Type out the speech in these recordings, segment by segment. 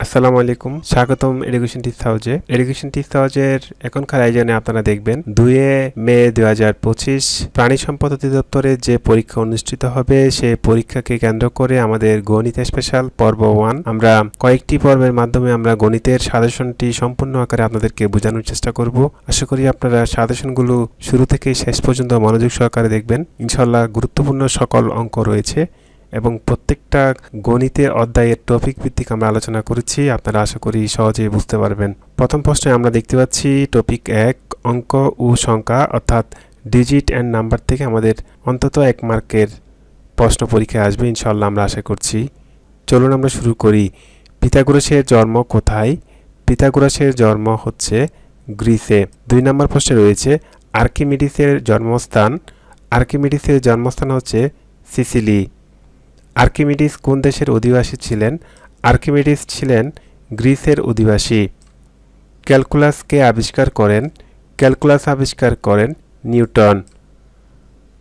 আসসালামু আলাইকুম, স্বাগতম এডুকেশন টিপস হাউজে। এডুকেশন টিপস হাউজের এখনকার আয়োজনে আপনারা দেখবেন 2 মে 2025 প্রাণী সম্পদ অধিদপ্তরে যে পরীক্ষা অনুষ্ঠিত হবে সেই পরীক্ষাকে কেন্দ্র করে আমাদের গণিত স্পেশাল পর্ব 1 আমরা কয়েকটি পর্বের মাধ্যমে আমরা গণিতের সাজেশনটি সম্পূর্ণ আকারে আপনাদেরকে বোঝানোর চেষ্টা করব। আশা করি আপনারা সাজেশনগুলো শুরু থেকে শেষ পর্যন্ত মনোযোগ সহকারে দেখবেন। ইনশাআল্লাহ গুরুত্বপূর্ণ সকল অঙ্ক রয়েছে এবং প্রত্যেকটা গণিতের অধ্যায়ের টপিক ভিত্তিক আমরা আলোচনা করেছি। আপনারা আশা করি সহজেই বুঝতে পারবেন। প্রথম প্রশ্নে আমরা দেখতে পাচ্ছি টপিক 1 অঙ্ক ও সংখ্যা অর্থাৎ ডিজিট অ্যান্ড নাম্বার থেকে আমাদের অন্তত 1 মার্কের প্রশ্ন পরীক্ষায় আসবে ইনশাআল্লাহ আমরা আশা করছি। চলুন আমরা শুরু করি। পিথাগোরাসের জন্ম কোথায়? পিথাগোরাসের জন্ম হচ্ছে গ্রিসে। 2 নম্বর প্রশ্নে রয়েছে আর্কিমিডিসের জন্মস্থান। আর্কিমিডিসের জন্মস্থান হচ্ছে সিসিলি। আর্কিমিডিস কোন দেশের অধিবাসী ছিলেন? আর্কিমিডিস ছিলেন গ্রিসের অধিবাসী। ক্যালকুলাস কে আবিষ্কার করেন? ক্যালকুলাস আবিষ্কার করেন নিউটন।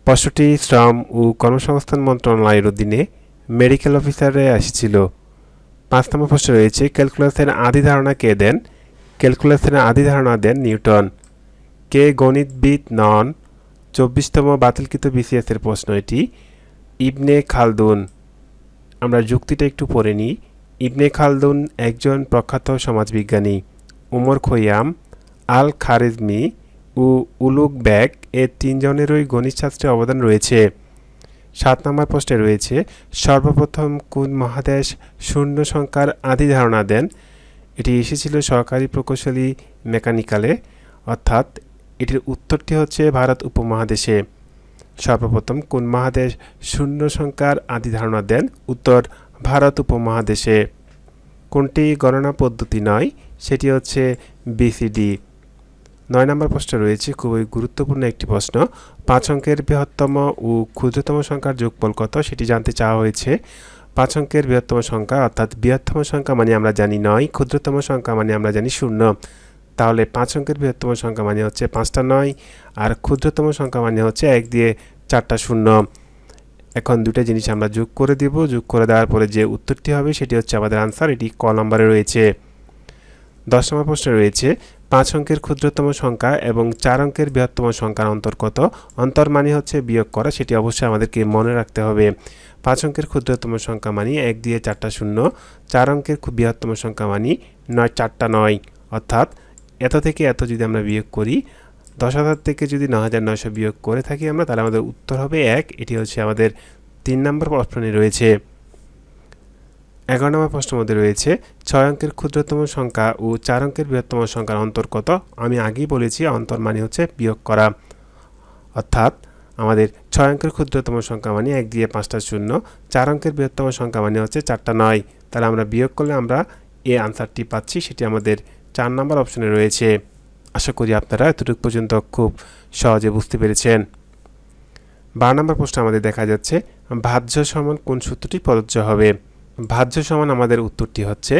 প্রশ্নটি শ্রম ও কর্মসংস্থান মন্ত্রণালয়ের অধীনে মেডিকেল অফিসারে এসেছিল। 5 নম্বর প্রশ্ন রয়েছে ক্যালকুলাসের আদি ধারণা কে দেন? ক্যালকুলাসের আদি ধারণা দেন নিউটন। কে গণিতবিদ নন? 24তম বাতিলকৃত বিসিএসের প্রশ্ন এটি। ইবনে খালদুন। আমরা যুক্তিটা একটু পড়ে নিই। ইবনে খালদুন একজন প্রখ্যাত সমাজবিজ্ঞানী। উমর খৈয়াম, আল খারেজমি ও উলুগ বেগ এর 3 জনেরই গণিতশাস্ত্রে অবদান রয়েছে। 7 নম্বর প্রশ্নে রয়েছে সর্বপ্রথম কোন মহাদেশ শূন্য সংখ্যার আদি ধারণা দেন? এটি এসেছিল সহকারী প্রকৌশলী মেকানিক্যালে, অর্থাৎ এটির উত্তরটি হচ্ছে ভারত উপমহাদেশে। সর্বপ্রথম কোন মহাদেশ শূন্য সংখ্যার আদি ধারণা দেন? উত্তর ভারত উপমহাদেশে। কোনটি গণনা পদ্ধতি নয়? সেটি হচ্ছে বিসিডি। 9 নম্বর প্রশ্ন রয়েছে খুবই গুরুত্বপূর্ণ একটি প্রশ্ন। 5 অঙ্কের বৃহত্তম ও ক্ষুদ্রতম সংখ্যার যোগফল কত সেটি জানতে চাওয়া হয়েছে। 5 অঙ্কের বৃহত্তম সংখ্যা অর্থাৎ বৃহত্তম সংখ্যা মানে আমরা জানি 9, ক্ষুদ্রতম সংখ্যা মানে আমরা জানি 0। তাহলে 5 অঙ্কের বৃহত্তম সংখ্যা মানে হচ্ছে 5টা 9 আর ক্ষুদ্রতম সংখ্যা মানে হচ্ছে 1 দিয়ে 4টা 0। এখন দুটো জিনিস আমরা যোগ করে দিব। যোগ করে দেওয়ার পরে যে উত্তরটি হবে সেটি হচ্ছে আমাদের আনসার। এটি ক নম্বরে রয়েছে। 10 নম্বর প্রশ্নে রয়েছে 5 অঙ্কের ক্ষুদ্রতম সংখ্যা এবং 4 অঙ্কের বৃহত্তম সংখ্যার অন্তর কত? অন্তর মানে হচ্ছে বিয়োগ করা, সেটি অবশ্যই আমাদেরকে মনে রাখতে হবে। 5 অঙ্কের ক্ষুদ্রতম সংখ্যা মানে 1 দিয়ে 4টা 0, 4 অঙ্কের বৃহত্তম সংখ্যা মানে 9 4টা 9, অর্থাৎ এত থেকে এত যদি আমরা বিয়োগ করি 10,000 থেকে যদি 9,900 বিয়োগ করে থাকি আমরা, তাহলে আমাদের উত্তর হবে 1। এটি হচ্ছে আমাদের 3 নম্বর প্রশ্নে রয়েছে। 11 নম্বর প্রশ্নের মধ্যে রয়েছে 6 অঙ্কের ক্ষুদ্রতম সংখ্যা ও 4 অঙ্কের বৃহত্তম সংখ্যার অন্তর কত? আমি আগেই বলেছি অন্তর মানে হচ্ছে বিয়োগ করা, অর্থাৎ আমাদের 6 অঙ্কের ক্ষুদ্রতম সংখ্যা মানে 1 দিয়ে 5টা 0, 4 অঙ্কের বৃহত্তম সংখ্যা মানে হচ্ছে 4টা 9। তাহলে আমরা বিয়োগ করলে আমরা এই আনসারটি পাচ্ছি, সেটি আমাদের 4 নম্বর অপশনে রয়েছে। আশা করি আপনারা এতটুকু পর্যন্ত খুব সহজে বুঝতে পেরেছেন। 12 নম্বর প্রশ্ন আমাদের দেখা যাচ্ছে ভাজ্য সমান কোন সূত্রটি প্রযোজ্য হবে? ভাজ্য সমান আমাদের উত্তরটি হচ্ছে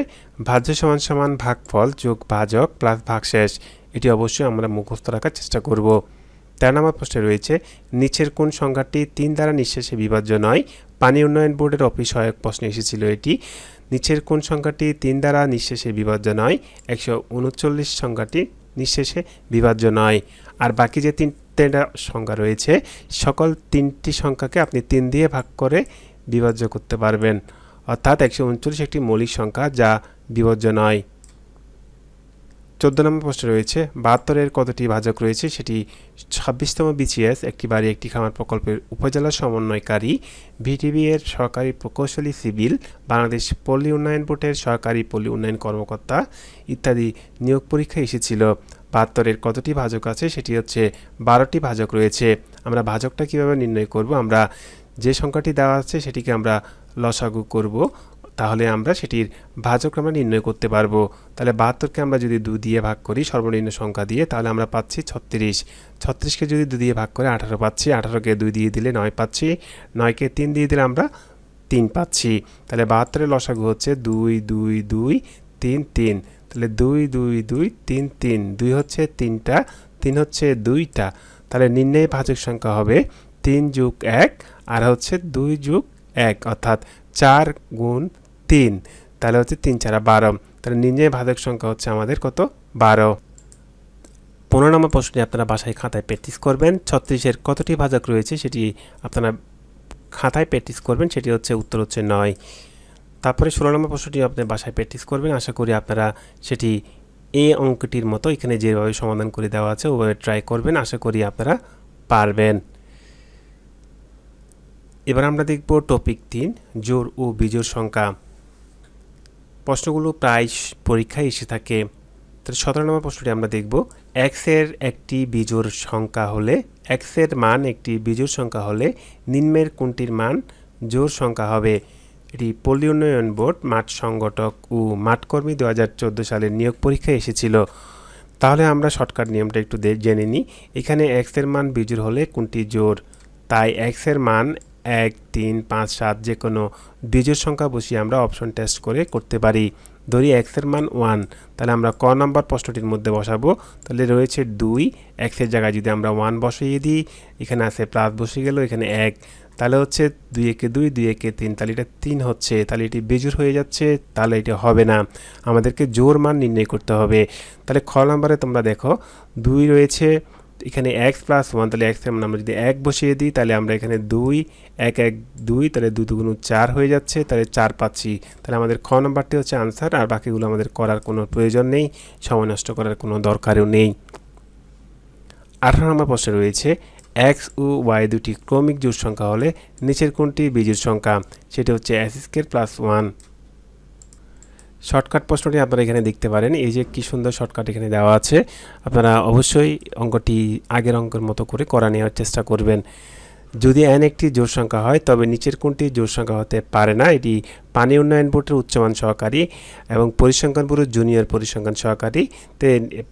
ভাজ্য সমান সমান ভাগফল যোগ ভাজক প্লাস ভাগশেষ। এটি অবশ্যই আমরা মুখস্থ রাখার চেষ্টা করব। 13 নম্বর প্রশ্নে রয়েছে নিচের কোন সংখ্যাটি 3 দ্বারা নিঃশেষে বিভাজ্য নয়? পানি উন্নয়ন বোর্ডের অফিস সহায়ক প্রশ্ন এসেছিল এটি। নিচের কোন সংখ্যাটি 3 দ্বারা নিঃশেষে বিভাজ্য নয়? 139 সংখ্যাটি নিঃশেষে বিভাজ্য নয়। আর বাকি যে 3টা সংখ্যা রয়েছে সকল 3টি সংখ্যাকে আপনি 3 দিয়ে ভাগ করে বিভাজ্য করতে পারবেন, অর্থাৎ 139 একটি মৌলিক সংখ্যা যা বিভাজ্য নয়। 14 নম্বর প্রশ্ন রয়েছে 72-এর কতটি ভাজক রয়েছে? সেটি 26তম বিসিএস একটি বাড়ি একটি খামার প্রকল্পের উপজেলা সমন্বয়কারী, ভিটিবি এর সহকারী প্রকৌশলী সিভিল, বাংলাদেশ পল্লী উন্নয়ন বোর্ডের সহকারী পল্লী উন্নয়ন কর্মকর্তা ইত্যাদি নিয়োগ পরীক্ষা এসেছিল। 72-এর কতটি ভাজক আছে? সেটি হচ্ছে 12টি ভাজক রয়েছে। আমরা ভাজকটা কিভাবে নির্ণয় করব? আমরা যে সংখ্যাটি দেওয়া আছে সেটিকে আমরা লসাগু করব, তাহলে আমরা সেটির ভাজক আমরা নির্ণয় করতে পারবো। তাহলে 72কে আমরা যদি 2 দিয়ে ভাগ করি সর্বনিম্ন সংখ্যা দিয়ে, তাহলে আমরা পাচ্ছি 36। 36কে যদি 2 দিয়ে ভাগ করে 18 পাচ্ছি। 18কে 2 দিয়ে দিলে 9 পাচ্ছি। 9কে 3 দিয়ে দিলে আমরা 3 পাচ্ছি। তাহলে 72-এর লসাগু হচ্ছে 2 2 2 3 3। তাহলে 2 2 2 3 3, 2 হচ্ছে 3টা, 3 হচ্ছে 2টা। তাহলে নির্ণয় ভাজক সংখ্যা হবে 3 যোগ 1 আর হচ্ছে 2 যোগ 1, অর্থাৎ 4 গুণ 3। তাহলে হচ্ছে 3 4 12, তাহলে নির্ণয় ভাজক সংখ্যা হচ্ছে আমাদের কত 12। 15 নম্বর প্রশ্নটি আপনারা বাসায় খাতায় প্র্যাকটিস করবেন। 36-এর কতটি ভাজক রয়েছে সেটি আপনারা খাতায় প্র্যাকটিস করবেন, সেটি হচ্ছে উত্তর হচ্ছে 9। তারপরে 16 নম্বর প্রশ্নটি আপনি বাসায় প্র্যাকটিস করবেন, আশা করি আপনারা সেটি এই অঙ্কটির মতো এখানে যেভাবে সমাধান করে দেওয়া আছে ওভাবে ট্রাই করবেন, আশা করি আপনারা পারবেন। এবার আমরা দেখব টপিক 3 জোড় ও বিজোড় সংখ্যা। প্রশ্নগুলো প্রায় পরীক্ষায় এসে থাকে। তাহলে 17 নম্বর প্রশ্নটি আমরা দেখব, x এর একটি বিজোড় সংখ্যা হলে x এর মান একটি বিজোড় সংখ্যা হলে নিম্নের কোনটির মান জোড় সংখ্যা হবে। এটি পল্লী উন্নয়ন বোর্ড মাঠ সংগঠক ও মাঠকর্মী 2014 সালের নিয়োগ পরীক্ষায় এসেছিল। তাহলে আমরা শর্টকাট নিয়মটা একটু জেনে নিই। এখানে x এর মান বিজোড় হলে কোনটি জোড়, তাই x এর মান 1 3 5 7 যে কোনো বিজোড় সংখ্যা বসিয়ে আমরা অপশন টেস্ট করে করতে পারি। ধরি x এর মান 1, তাহলে আমরা ক নাম্বার প্রশ্নটির মধ্যে বসাবো। তাহলে রয়েছে 2, x এর জায়গায় যদি আমরা 1 বসিয়ে দিই, এখানে আছে প্লাস বসে গেল, এখানে 1, তাহলে হচ্ছে 2 একে 2 2 একে 3, তাহলে এটা 3 হচ্ছে, তাহলে এটি বেজোড় হয়ে যাচ্ছে, তাহলে এটা হবে না, আমাদেরকে জোড় মান নির্ণয় করতে হবে। তাহলে খ নাম্বারে তোমরা দেখো 2 রয়েছে, এখানে x প্লাস 1, তাহলে x এর মান আমরা যদি 1 বসিয়ে দিই, তাহলে আমরা এখানে 2 1 1 2, তাহলে 2 2 4 হয়ে যাচ্ছে, তাহলে 4 পাচ্ছি। তাহলে আমাদের খ নাম্বারটি হচ্ছে আনসার, আর বাকিগুলো আমাদের করার কোনো প্রয়োজন নেই, সময় নষ্ট করার কোনো দরকারও নেই। 18 নম্বর প্রশ্নে রয়েছে x ও y দুটি ক্রমিক জোড় সংখ্যা হলে নিচের কোনটি বিজোড় সংখ্যা, সেটি হচ্ছে x² প্লাস 1। শর্টকাট প্রশ্নটি আপনারা এখানে দেখতে পারেন, এই যে কি সুন্দর শর্টকাট এখানে দেওয়া আছে। আপনারা অবশ্যই অঙ্কটি আগের অঙ্কের মতো করে করা নেওয়ার চেষ্টা করবেন। যদি n একটি জোড় সংখ্যা হয় তবে নিচের কোনটি জোড় সংখ্যা হতে পারে না। এটি পানি উন্নয়ন বোর্ডের উচ্চমান সহকারী এবং পরিসংখ্যান ব্যুরোর জুনিয়র পরিসংখ্যান সহকারীতে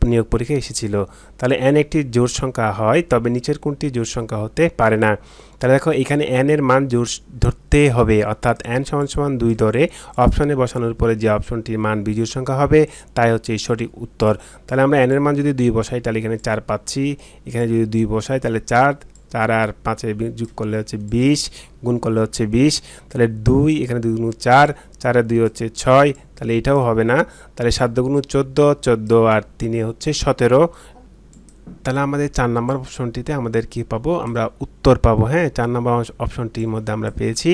নিয়োগ পরীক্ষায় এসেছিল। তাহলে n একটি জোড় সংখ্যা হয় তবে নিচের কোনটি জোড় সংখ্যা হতে পারে না। তাহলে দেখো এখানে n এর মান জোড় ধরতে হবে, অর্থাৎ n = 2 ধরে অপশনে বসানোর পরে যে অপশনটির মান বিজোড় সংখ্যা হবে তাই হচ্ছে এই সঠিক উত্তর। তাহলে আমরা n এর মান যদি 2 বসাই তাহলে এখানে 4 পাচ্ছি, এখানে যদি 2 বসাই তাহলে 4 4 আর 5 যোগ করলে হচ্ছে 20, গুণ করলে হচ্ছে 20, তাহলে 2 এখানে 2 গুণ 4, 4 আর 2 হচ্ছে 6, তাহলে এটাও হবে না। তাহলে 7 গুণ 14, 14 আর 3 হচ্ছে 17। তাহলে আমাদের 4 নম্বর অপশনটিতে আমাদের কি পাবো, আমরা উত্তর পাবো। হ্যাঁ, 4 নম্বর অপশনটির মধ্যে আমরা পেয়েছি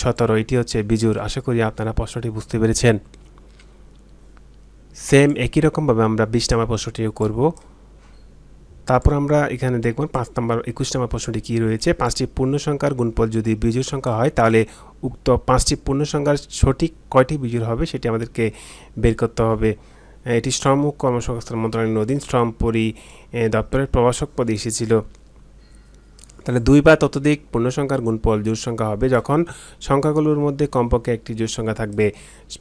17, এটি হচ্ছে বিজোড়। আশা করি আপনারা প্রশ্নটি বুঝতে পেরেছেন। সেম একই রকমভাবে আমরা 20 নম্বর প্রশ্নটিও করব। তারপর আমরা এখানে দেখব 21 নম্বর প্রশ্নটি কী রয়েছে। 5টি পূর্ণ সংখ্যার গুণফল যদি বিজোড় সংখ্যা হয় তাহলে উক্ত 5টি পূর্ণ সংখ্যার সঠিক কয়টি বিজোড় হবে সেটি আমাদেরকে বের করতে হবে। এটি শ্রম ও কর্মসংস্থান মন্ত্রণালয়ের অধীন শ্রম দপ্তরের প্রভাষক পদে এসেছিল। তাহলে 2 বা ততোধিক পূর্ণ সংখ্যার গুণফল জোড় সংখ্যা হবে যখন সংখ্যাগুলোর মধ্যে কমপক্ষে একটি জোড় সংখ্যা থাকবে।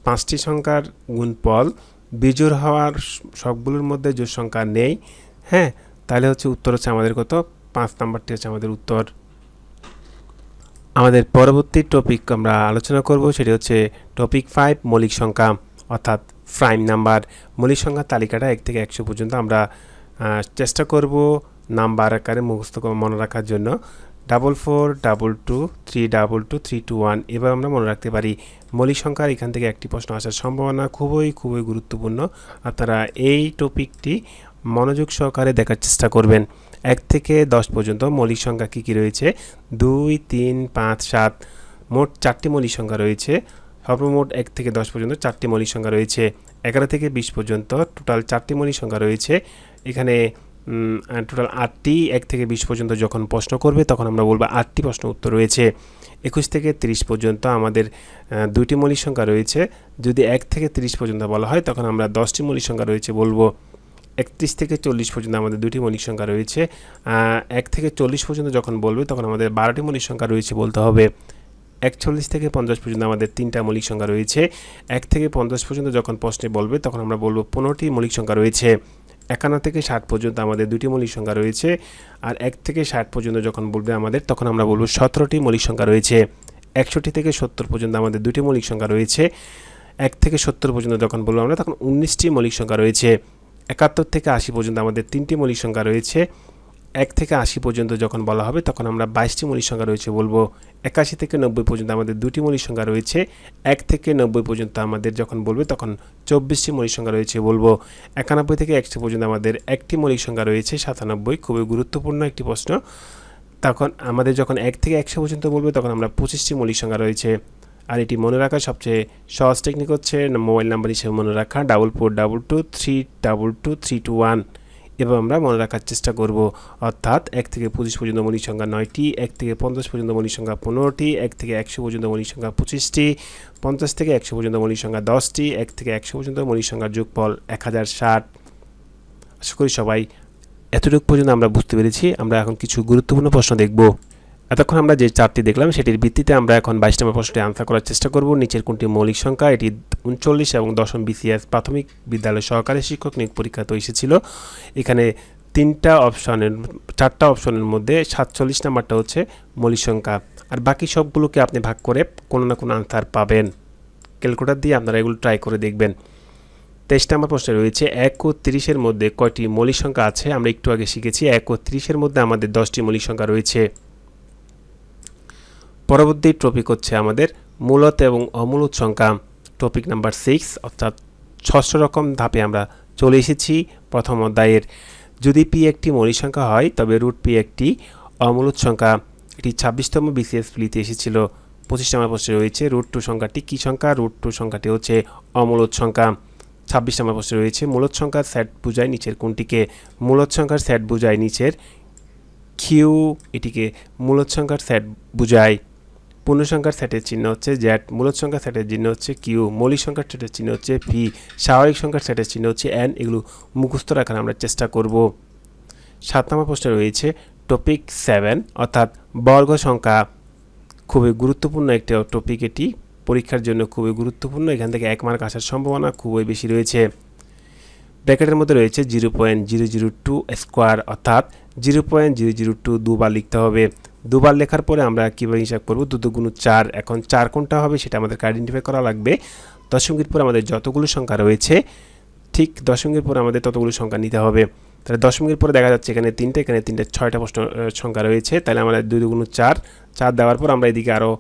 5টি সংখ্যার গুণফল বিজোড় হওয়ার সবগুলোর মধ্যে জোড় সংখ্যা নেই। হ্যাঁ, তাহলে হচ্ছে উত্তর হচ্ছে আমাদের কত, 5 নাম্বারটি হচ্ছে আমাদের উত্তর। আমাদের পরবর্তী টপিক আমরা আলোচনা করব, সেটি হচ্ছে টপিক 5 মৌলিক সংখ্যা অর্থাৎ প্রাইম নাম্বার। মৌলিক সংখ্যার তালিকাটা 1 থেকে 100 পর্যন্ত আমরা চেষ্টা করব নাম্বার আকারে মুখস্থ মনে রাখার জন্য। 44 22 322 321 এবার আমরা মনে রাখতে পারি। মৌলিক সংখ্যার এখান থেকে একটি প্রশ্ন আসার সম্ভাবনা খুবই গুরুত্বপূর্ণ। আপনারা এই টপিকটি মনোযোগ সহকারে দেখার চেষ্টা করবেন। 1 থেকে 10 পর্যন্ত মৌলিক সংখ্যা কী কী রয়েছে, 2 3 5 7, মোট 4টি মৌলিক সংখ্যা রয়েছে। সর্বমোট 1 থেকে 10 পর্যন্ত 4টি মৌলিক সংখ্যা রয়েছে। 11 থেকে 20 পর্যন্ত টোটাল 4টি মৌলিক সংখ্যা রয়েছে। এখানে টোটাল 8টি। 1 থেকে 20 পর্যন্ত যখন প্রশ্ন করবে তখন আমরা বলবো 8টি প্রশ্ন উত্তর রয়েছে। 21 থেকে 30 পর্যন্ত আমাদের 2টি মৌলিক সংখ্যা রয়েছে। যদি 1 থেকে 30 পর্যন্ত বলা হয় তখন আমরা 10টি মৌলিক সংখ্যা রয়েছে বলবো। 31 থেকে 40 পর্যন্ত আমাদের 2টি মৌলিক সংখ্যা রয়েছে। 1 থেকে 40 পর্যন্ত যখন বলবে তখন আমাদের 12টি মৌলিক সংখ্যা রয়েছে বলতে হবে। 41 থেকে 50 পর্যন্ত আমাদের 3টা মৌলিক সংখ্যা রয়েছে। 1 থেকে 50 পর্যন্ত যখন প্রশ্নে বলবে তখন আমরা বলবো 15টি মৌলিক সংখ্যা রয়েছে। 51 থেকে 60 পর্যন্ত আমাদের 2টি মৌলিক সংখ্যা রয়েছে। আর 1 থেকে 60 পর্যন্ত যখন বলবে আমাদের তখন আমরা বলবো 17টি মৌলিক সংখ্যা রয়েছে। 61 থেকে 70 পর্যন্ত আমাদের 2টি মৌলিক সংখ্যা রয়েছে। 1 থেকে 70 পর্যন্ত যখন বলবো আমরা তখন 19টি মৌলিক সংখ্যা রয়েছে। 71 থেকে 80 পর্যন্ত আমাদের 3টি মৌলিক সংখ্যা রয়েছে। 1 থেকে 80 পর্যন্ত যখন বলা হবে তখন আমরা 22টি মৌলিক সংখ্যা রয়েছে বলবো। 81 থেকে 90 পর্যন্ত আমাদের 2টি মৌলিক সংখ্যা রয়েছে। 1 থেকে 90 পর্যন্ত আমাদের যখন বলবে তখন 24টি মৌলিক সংখ্যা রয়েছে বলবো। 91 থেকে 100 পর্যন্ত আমাদের একটি মৌলিক সংখ্যা রয়েছে 97, খুবই গুরুত্বপূর্ণ একটি প্রশ্ন। তখন আমাদের যখন 1 থেকে 100 পর্যন্ত বলবে তখন আমরা 25টি মৌলিক সংখ্যা রয়েছে। আর এটি মনে রাখার সবচেয়ে সহজ টেকনিক হচ্ছে মোবাইল নাম্বার হিসেবে মনে রাখা 4422232231, এবং আমরা মনে রাখার চেষ্টা করব। অর্থাৎ 1 থেকে 25 পর্যন্ত মৌলিক সংখ্যা 9টি, 1 থেকে 50 পর্যন্ত মৌলিক সংখ্যা 15টি, 1 থেকে 100 পর্যন্ত মৌলিক সংখ্যা 25টি, 50 থেকে 100 পর্যন্ত মৌলিক সংখ্যা 10টি, 1 থেকে 100 পর্যন্ত মৌলিক সংখ্যার যোগফল 1060। আশা করি সবাই এতটুকু পর্যন্ত আমরা বুঝতে পেরেছি। আমরা এখন কিছু গুরুত্বপূর্ণ প্রশ্ন দেখব। এতক্ষণ আমরা যে চারটি দেখলাম সেটির ভিত্তিতে আমরা এখন 22 নম্বর প্রশ্নটি আনসার করার চেষ্টা করব। নিচের কোনটি মৌলিক সংখ্যা? এটি 39 এবং 10ম BCS প্রাথমিক বিদ্যালয় সহকারী শিক্ষক নিয়োগ পরীক্ষাতে এসেছিল। এখানে 4টা অপশনের মধ্যে 47 নাম্বারটা হচ্ছে মৌলিক সংখ্যা, আর বাকি সবগুলোকে আপনি ভাগ করে কোনো না কোনো আনসার পাবেন। ক্যালকুলেটর দিয়ে আপনারা এগুলো ট্রাই করে দেখবেন। 23 নম্বর প্রশ্নে রয়েছে 1 ও 30-এর মধ্যে কয়টি মৌলিক সংখ্যা আছে? আমরা একটু আগে শিখেছি 1 ও 30-এর মধ্যে আমাদের 10টি মৌলিক সংখ্যা রয়েছে। পরবর্তী টপিক হচ্ছে আমাদের মূলত এবং অমূলত সংখ্যা, টপিক নাম্বার 6, অর্থাৎ 6ষ্ঠ রকম ধাপে আমরা চলে এসেছি প্রথম অধ্যায়ের। যদি p একটি মৌলিক সংখ্যা হয় তবে √p একটি অমূলত সংখ্যা। এটি 26তম BCS প্রিলিতে এসেছিল। 25 নম্বর প্রশ্নে রয়েছে √2 সংখ্যাটি কী সংখ্যা? √2 সংখ্যাটি হচ্ছে অমূলত সংখ্যা। 26 নম্বর প্রশ্নে রয়েছে মূলত সংখ্যার সেট বোঝায় নিচের কোনটিকে? মূলত সংখ্যার সেট বোঝায় নিচের কিউ, এটিকে মূলত সংখ্যার সেট বোঝায়। পূর্ণ সংখ্যার সেটের চিহ্ন হচ্ছে Z, মূলত সংখ্যার সেটের চিহ্ন হচ্ছে Q, মৌলিক সংখ্যার সেটের চিহ্ন হচ্ছে P, স্বাভাবিক সংখ্যার সেটের চিহ্ন হচ্ছে N। এগুলো মুখস্থ রাখার আমরা চেষ্টা করব। 7 নম্বর প্রশ্নে রয়েছে টপিক 7, অর্থাৎ বর্গ সংখ্যা। খুবই গুরুত্বপূর্ণ একটা টপিক, এটি পরীক্ষার জন্য খুবই গুরুত্বপূর্ণ। এখান থেকে 1 মার্ক আসার সম্ভাবনা খুবই বেশি রয়েছে। ব্র্যাকেটের মধ্যে রয়েছে 0.002 স্কোয়ার, অর্থাৎ 0.002 দুবার লিখতে হবে। দুবার লেখার পরে আমরা কীভাবে হিসাব করব? 2 × 4। এখন 4 কোনটা হবে সেটা আমাদেরকে আইডেন্টিফাই করা লাগবে। দশমিকের পর আমাদের যতগুলো সংখ্যা রয়েছে ঠিক দশমিকের পর আমাদের ততগুলো সংখ্যা নিতে হবে। তাহলে দশমিকের পরে দেখা যাচ্ছে এখানে 3টে, এখানে 3টে, 6টা সংখ্যা রয়েছে। তাহলে আমরা 2 × 4, 4 দেওয়ার পর আমরা এদিকে আরও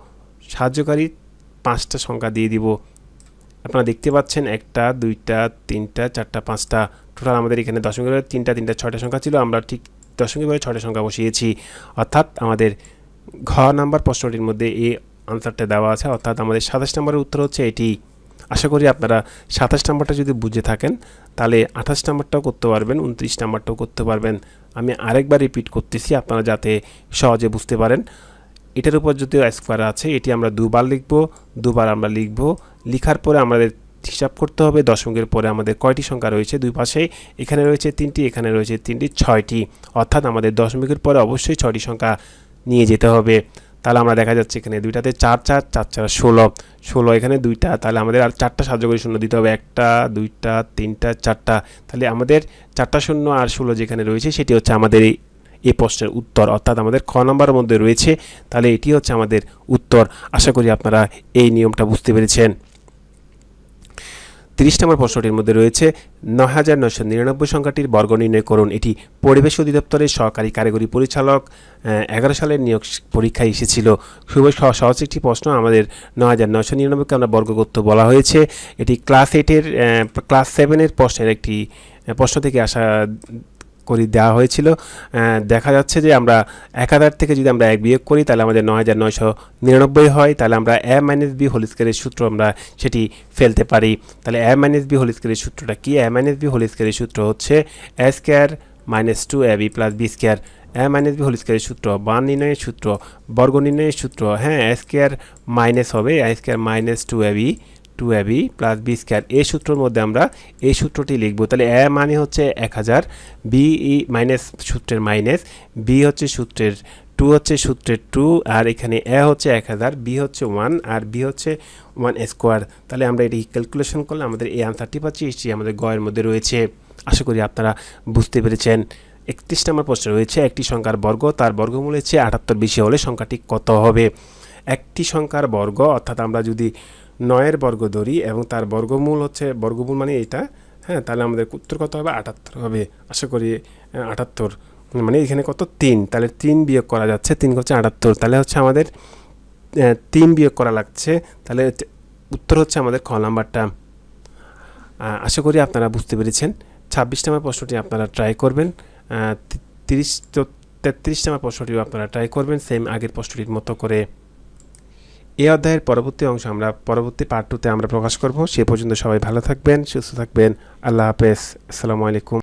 সাহায্যকারী 5টা সংখ্যা দিয়ে দিব। আপনারা দেখতে পাচ্ছেন 1টা, 2টা, 3টা, 4টা, 5টা, টোটাল আমাদের এখানে দশমিকের পরে 3টা, 6টা সংখ্যা ছিল। আমরা ঠিক দশমিকের পরে 6টা সংখ্যা বসিয়েছি। অর্থাৎ আমাদের ঘ নাম্বার প্রশ্নটির মধ্যে এই আনসারটা দেওয়া আছে, অর্থাৎ আমাদের 27 নম্বরের উত্তর হচ্ছে এটি। আশা করি আপনারা 27 নম্বরটা যদি বুঝে থাকেন তাহলে 28 নম্বরটাও করতে পারবেন, 29 নম্বরটাও করতে পারবেন। আমি আরেকবার রিপিট করতেছি আপনারা যাতে সহজে বুঝতে পারেন। এটার উপর যদিও স্কোয়ার আছে, এটি আমরা দুবার লিখব। দুবার আমরা লিখব, লিখার পরে আমাদের হিসাব করতে হবে দশমিকের পরে আমাদের কয়টি সংখ্যা রয়েছে দুই পাশে। এখানে রয়েছে 3টি, এখানে রয়েছে 3টি, 6টি। অর্থাৎ আমাদের দশমিকের পরে অবশ্যই 6টি সংখ্যা নিয়ে যেতে হবে। তাহলে আমরা দেখা যাচ্ছে এখানে 2টাতে 4, 4, 4, 4, 16, এখানে 2টা, তাহলে আমাদের আর 4টা সাহায্যকারী শূন্য দিতে হবে। 1টা, 2টা, 3টা, 4টা। তাহলে আমাদের 4টা শূন্য আর 16 যেখানে রয়েছে সেটি হচ্ছে আমাদের এই প্রশ্নের উত্তর, অর্থাৎ আমাদের খ নম্বরের মধ্যে রয়েছে। তাহলে এটি হচ্ছে আমাদের উত্তর। আশা করি আপনারা এই নিয়মটা বুঝতে পেরেছেন। 30 নম্বর প্রশ্নটির মধ্যে রয়েছে 9999 সংখ্যাটির বর্গ নির্ণয় করুন। এটি পরিবেশ অধিদপ্তরের সহকারী কারিগরি পরিচালক 11 সালের নিয়োগ পরীক্ষায় এসেছিল। খুবই সহজ একটি প্রশ্ন। আমাদের 9999কে আমরা বর্গ করতে বলা হয়েছে। এটি ক্লাস 7-এর প্রশ্নের একটি প্রশ্ন থেকে আসা করে দেওয়া হয়েছিল। দেখা যাচ্ছে যে আমরা 1000 থেকে যদি আমরা 1 বিয়োগ করি তাহলে আমাদের 9999 হয়। তাহলে আমরা a - b হোল স্কয়ারের সূত্র আমরা সেটি ফেলতে পারি। তাহলে a - b হোল স্কয়ারের সূত্রটা কি? a - b হোল স্কয়ারের সূত্র হচ্ছে a square - 2ab + b square. a - b whole স্কয়ারের সূত্র মান নির্ণয়ের সূত্র, বর্গ নির্ণয়ের সূত্র। হ্যাঁ, a স্কয়ার মাইনাস হবে a square - 2ab + b square. এই সূত্রের মধ্যে আমরা এই সূত্রটি লিখব। তাহলে a মানে হচ্ছে 1000, b মাইনাস সূত্রের মাইনাস, b হচ্ছে সূত্রের 2 হচ্ছে সূত্রের 2, আর এখানে a হচ্ছে 1000, b হচ্ছে 1, আর b হচ্ছে 1 স্কোয়ার। তাহলে আমরা এটি ক্যালকুলেশন করলে আমাদের এই আনসারটি পাচ্ছি। এটি আমাদের গয়ের মধ্যে রয়েছে। আশা করি আপনারা বুঝতে পেরেছেন। 31 নম্বর প্রশ্ন রয়েছে একটি সংখ্যার বর্গ তার বর্গমূল হচ্ছে 78 বেশি হলে সংখ্যাটি কত হবে? একটি সংখ্যার বর্গ, অর্থাৎ আমরা যদি 9-এর বর্গ ধরি এবং তার বর্গমূল হচ্ছে, বর্গমূল মানে এটা, হ্যাঁ, তাহলে আমাদের উত্তর কত হবে? 78 হবে। আশা করি 78 মানে এখানে কত 3, তাহলে 3 বিয়োগ করা যাচ্ছে, 3 হচ্ছে 78, তাহলে হচ্ছে আমাদের 3 বিয়োগ করা লাগছে, তাহলে উত্তর হচ্ছে আমাদের খ নাম্বারটা। আশা করি আপনারা বুঝতে পেরেছেন। 26 নম্বর প্রশ্নটি আপনারা ট্রাই করবেন, 33 নম্বর প্রশ্নটিও আপনারা ট্রাই করবেন সেম আগের প্রশ্নটির মতো করে। এই অধ্যায়ের পরবর্তী অংশ আমরা পরবর্তী পার্ট 2তে আমরা প্রকাশ করব। সে পর্যন্ত সবাই ভালো থাকবেন, সুস্থ থাকবেন। আল্লাহ হাফেজ, আসসালামু আলাইকুম।